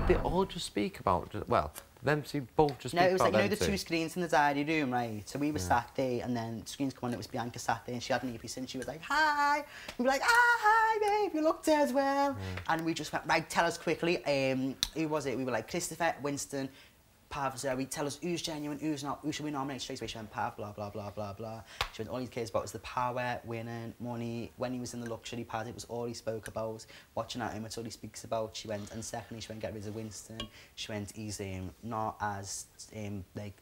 Did they all just speak about, well, them two both just speak about No, it was like, you know, the two? two screens in the diary room, right? So we were sat there, and then screens come on, it was Bianca sat there, and she had an earpiece, and she was like, hi! We were like, hi, babe, you look dead as well. And we just went, right, tell us quickly, who was it? We were like, Christopher, Winston, Pav, Zoe, tell us who's genuine, who's not, who should we nominate straight away? She went, Pav, blah, blah, blah, blah, blah. She went, all he cares about was the power, winning, money. When he was in the luxury pad, it was all he spoke about. Watching at him, it's all he speaks about. She went, and secondly, she went, get rid of Winston. She went, he's not as, like,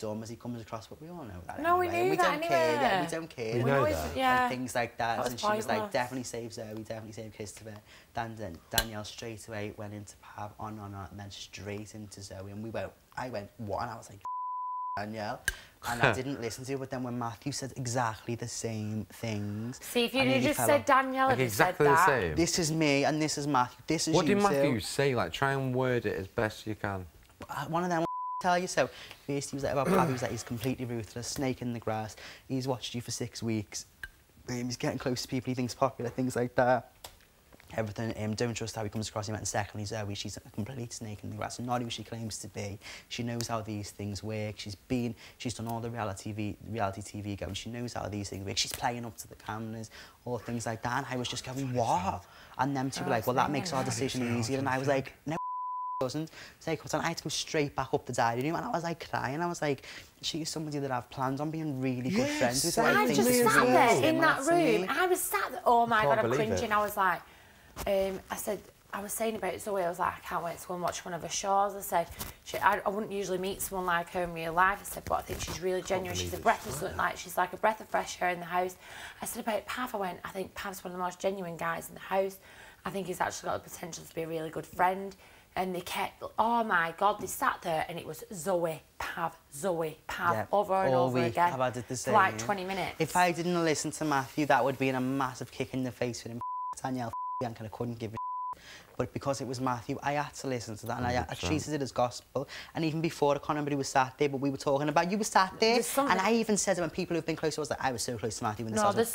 dumb as he comes across, but we all know that. No, anyway. we knew we that don't anyway. care. Yeah, we don't care. We know that. Yeah. And things like that. That And she was like, pointless. definitely save Zoe, definitely save Christopher. Danielle straight away went into Pav, on, and then straight into Zoe. And I went, what? And I was like, Danielle. And I didn't listen to it, but then when Matthew said exactly the same things... See, if you'd just said Danielle, like exactly the same. This is me, and this is Matthew, this is what you did Matthew two. say? Like, try and word it as best you can. One of them tell you. So first he was like about Pav, he was like, he's completely ruthless, snake in the grass, he's watched you for 6 weeks, he's getting close to people he thinks popular, things like that. Everything, don't trust how he comes across him. And secondly, Zoe, she's a complete snake in the grass, not who she claims to be. She knows how these things work. She's done all the reality TV going. She knows how these things work. She's playing up to the cameras, all things like that. And I was just going, what? And them two were like, well, that makes our decision easier. And I was like, no, it doesn't. So I had to go straight back up the diary room, and I was like crying. I was like, she's somebody that I've planned on being really good friends with. I just sat there in that room. I was sat there, oh my God, I'm cringing. I was like, I was saying about Zoe, I was like, I can't wait to go and watch one of her shows. I said, I wouldn't usually meet someone like her in real life. I said, but I think she's really genuine. She's a breath of she's like a breath of fresh air in the house. I said about Pav, I think Pav's one of the most genuine guys in the house. I think he's actually got the potential to be a really good friend. And they kept, oh my God, they sat there and it was Zoe, Pav, over and over again. I've had the same. For like 20 minutes. If I didn't listen to Matthew, that would be a massive kick in the face for him. Danielle, Bianca, I couldn't give a but because it was Matthew, I had to listen to that, and I treated it as gospel. And even before, I can't remember who was sat there, but we were talking about, you were sat there, and I even said it when people who've been close, I was like, I was so close to Matthew when this was there's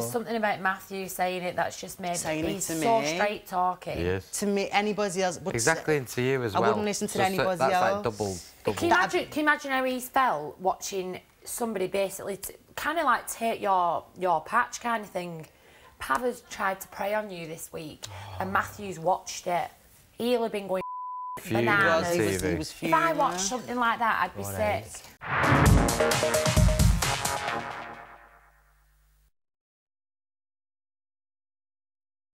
something about Matthew saying it that's just made he's so straight talking. Yes. To me, anybody else. But exactly, and to you as well. I wouldn't listen to anybody else. Like double. Can you imagine how he felt watching somebody basically kind of like take your patch kind of thing? Pav has tried to prey on you this week, and Matthew's watched it. He'll have been going bananas. He was if I watched something like that, I'd be sick.